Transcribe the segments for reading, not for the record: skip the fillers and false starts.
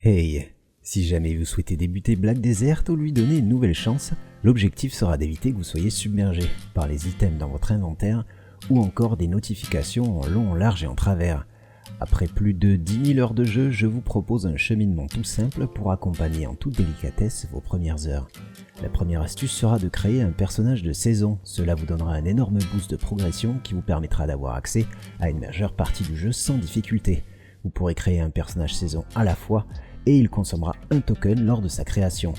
Hey, si jamais vous souhaitez débuter Black Desert ou lui donner une nouvelle chance, l'objectif sera d'éviter que vous soyez submergé par les items dans votre inventaire ou encore des notifications en long, en large et en travers. Après plus de 10 000 heures de jeu, je vous propose un cheminement tout simple pour accompagner en toute délicatesse vos premières heures. La première astuce sera de créer un personnage de saison. Cela vous donnera un énorme boost de progression qui vous permettra d'avoir accès à une majeure partie du jeu sans difficulté. Vous pourrez créer un personnage saison à la fois et il consommera un token lors de sa création.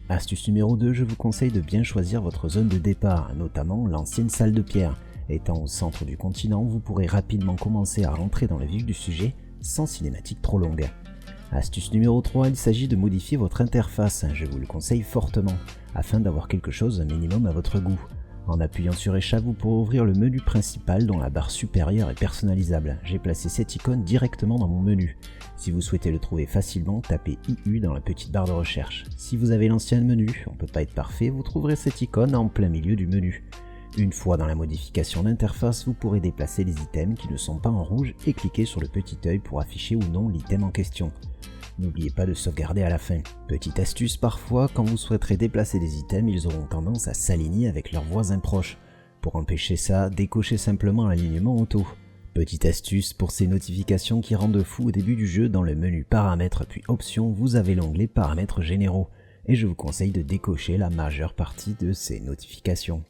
Astuce numéro 2, je vous conseille de bien choisir votre zone de départ, notamment l'ancienne salle de pierre. Étant au centre du continent, vous pourrez rapidement commencer à rentrer dans le vif du sujet sans cinématique trop longue. Astuce numéro 3, il s'agit de modifier votre interface, je vous le conseille fortement, afin d'avoir quelque chose un minimum à votre goût. En appuyant sur échappe, vous pourrez ouvrir le menu principal dont la barre supérieure est personnalisable. J'ai placé cette icône directement dans mon menu. Si vous souhaitez le trouver facilement, tapez IU dans la petite barre de recherche. Si vous avez l'ancien menu, on ne peut pas être parfait, vous trouverez cette icône en plein milieu du menu. Une fois dans la modification d'interface, vous pourrez déplacer les items qui ne sont pas en rouge et cliquer sur le petit œil pour afficher ou non l'item en question. N'oubliez pas de sauvegarder à la fin. Petite astuce, parfois, quand vous souhaiterez déplacer des items, ils auront tendance à s'aligner avec leurs voisins proches. Pour empêcher ça, décochez simplement l'alignement auto. Petite astuce, pour ces notifications qui rendent fou au début du jeu, dans le menu paramètres puis options, vous avez l'onglet paramètres généraux. Et je vous conseille de décocher la majeure partie de ces notifications.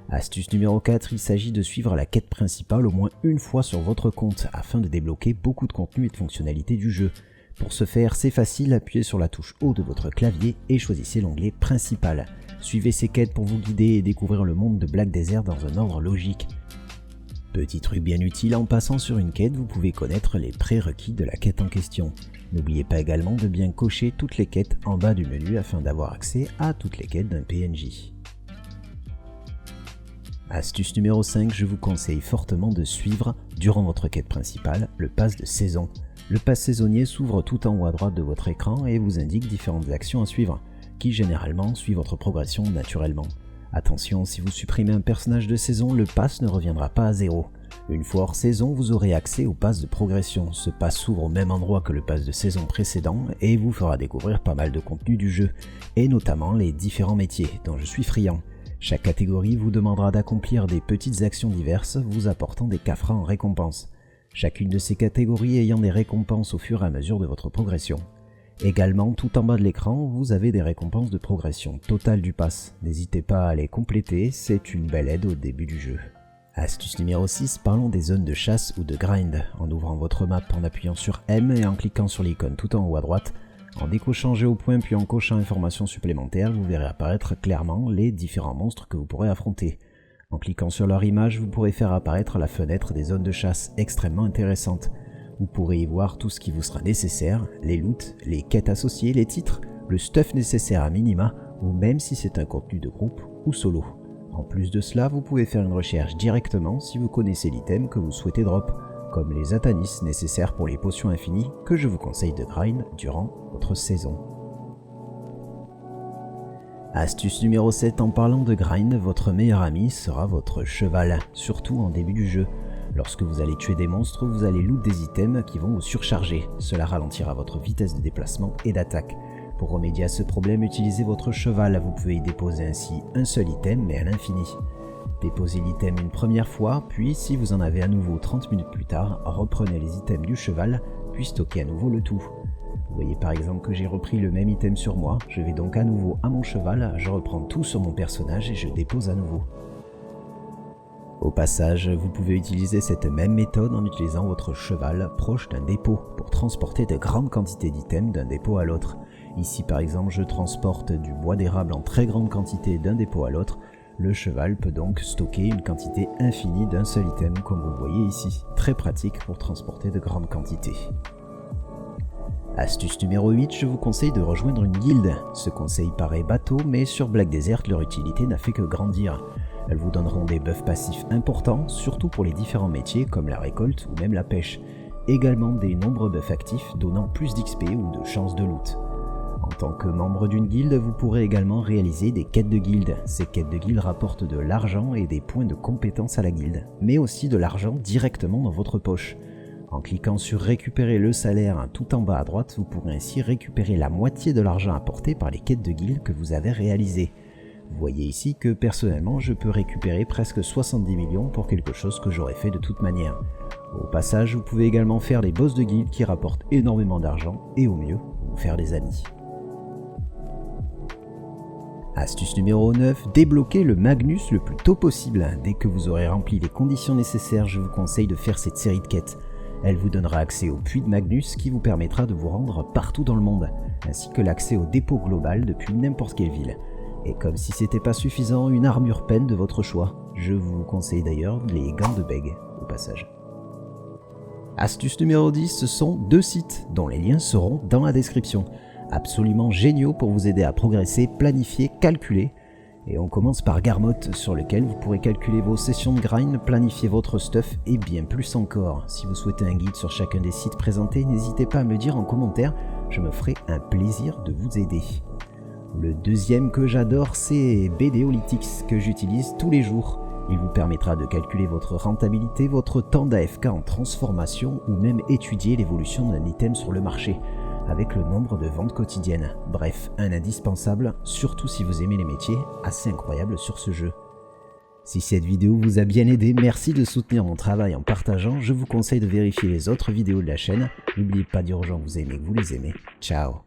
Astuce numéro 4, il s'agit de suivre la quête principale au moins une fois sur votre compte, afin de débloquer beaucoup de contenu et de fonctionnalités du jeu. Pour ce faire, c'est facile, appuyez sur la touche haut de votre clavier et choisissez l'onglet principal. Suivez ces quêtes pour vous guider et découvrir le monde de Black Desert dans un ordre logique. Petit truc bien utile, en passant sur une quête, vous pouvez connaître les prérequis de la quête en question. N'oubliez pas également de bien cocher toutes les quêtes en bas du menu afin d'avoir accès à toutes les quêtes d'un PNJ. Astuce numéro 5, je vous conseille fortement de suivre, durant votre quête principale, le pass de saison. Le pass saisonnier s'ouvre tout en haut à droite de votre écran et vous indique différentes actions à suivre, qui généralement suivent votre progression naturellement. Attention, si vous supprimez un personnage de saison, le pass ne reviendra pas à zéro. Une fois hors saison, vous aurez accès au pass de progression. Ce pass s'ouvre au même endroit que le pass de saison précédent et vous fera découvrir pas mal de contenu du jeu, et notamment les différents métiers dont je suis friand. Chaque catégorie vous demandera d'accomplir des petites actions diverses, vous apportant des CAFRA en récompense. Chacune de ces catégories ayant des récompenses au fur et à mesure de votre progression. Également, tout en bas de l'écran, vous avez des récompenses de progression totale du pass. N'hésitez pas à les compléter, c'est une belle aide au début du jeu. Astuce numéro 6, parlons des zones de chasse ou de grind. En ouvrant votre map en appuyant sur M et en cliquant sur l'icône tout en haut à droite, en décochant Jeu au point puis en cochant Informations supplémentaires, vous verrez apparaître clairement les différents monstres que vous pourrez affronter. En cliquant sur leur image, vous pourrez faire apparaître la fenêtre des zones de chasse extrêmement intéressantes. Vous pourrez y voir tout ce qui vous sera nécessaire, les loots, les quêtes associées, les titres, le stuff nécessaire à minima, ou même si c'est un contenu de groupe ou solo. En plus de cela, vous pouvez faire une recherche directement si vous connaissez l'item que vous souhaitez drop, comme les Atanis nécessaires pour les potions infinies que je vous conseille de grind durant votre saison. Astuce numéro 7, en parlant de grind, votre meilleur ami sera votre cheval, surtout en début du jeu. Lorsque vous allez tuer des monstres, vous allez loot des items qui vont vous surcharger. Cela ralentira votre vitesse de déplacement et d'attaque. Pour remédier à ce problème, utilisez votre cheval, vous pouvez y déposer ainsi un seul item mais à l'infini. Déposez l'item une première fois, puis si vous en avez à nouveau 30 minutes plus tard, reprenez les items du cheval, puis stockez à nouveau le tout. Vous voyez par exemple que j'ai repris le même item sur moi, je vais donc à nouveau à mon cheval, je reprends tout sur mon personnage et je dépose à nouveau. Au passage, vous pouvez utiliser cette même méthode en utilisant votre cheval proche d'un dépôt pour transporter de grandes quantités d'items d'un dépôt à l'autre. Ici par exemple, je transporte du bois d'érable en très grande quantité d'un dépôt à l'autre. Le cheval peut donc stocker une quantité infinie d'un seul item comme vous le voyez ici. Très pratique pour transporter de grandes quantités. Astuce numéro 8, je vous conseille de rejoindre une guilde. Ce conseil paraît bateau, mais sur Black Desert, leur utilité n'a fait que grandir. Elles vous donneront des buffs passifs importants, surtout pour les différents métiers comme la récolte ou même la pêche. Également des nombreux buffs actifs donnant plus d'XP ou de chances de loot. En tant que membre d'une guilde, vous pourrez également réaliser des quêtes de guilde. Ces quêtes de guilde rapportent de l'argent et des points de compétence à la guilde, mais aussi de l'argent directement dans votre poche. En cliquant sur récupérer le salaire tout en bas à droite, vous pourrez ainsi récupérer la moitié de l'argent apporté par les quêtes de guilde que vous avez réalisées. Vous voyez ici que personnellement je peux récupérer presque 70 millions pour quelque chose que j'aurais fait de toute manière. Au passage, vous pouvez également faire les boss de guilde qui rapportent énormément d'argent et au mieux, vous faire des amis. Astuce numéro 9, débloquez le Magnus le plus tôt possible. Dès que vous aurez rempli les conditions nécessaires, je vous conseille de faire cette série de quêtes. Elle vous donnera accès au puits de Magnus qui vous permettra de vous rendre partout dans le monde, ainsi que l'accès au dépôt global depuis n'importe quelle ville. Et comme si c'était pas suffisant, une armure peine de votre choix. Je vous conseille d'ailleurs les gants de Beg, au passage. Astuce numéro 10, ce sont 2 sites dont les liens seront dans la description. Absolument géniaux pour vous aider à progresser, planifier, calculer. Et on commence par Garmotte, sur lequel vous pourrez calculer vos sessions de grind, planifier votre stuff et bien plus encore. Si vous souhaitez un guide sur chacun des sites présentés, n'hésitez pas à me le dire en commentaire, je me ferai un plaisir de vous aider. Le deuxième que j'adore, c'est BDolytics, que j'utilise tous les jours. Il vous permettra de calculer votre rentabilité, votre temps d'AFK en transformation ou même étudier l'évolution d'un item sur le marché, avec le nombre de ventes quotidiennes. Bref, un indispensable, surtout si vous aimez les métiers, assez incroyable sur ce jeu. Si cette vidéo vous a bien aidé, merci de soutenir mon travail en partageant. Je vous conseille de vérifier les autres vidéos de la chaîne. N'oubliez pas de dire aux gens que vous aimez, que vous les aimez. Ciao.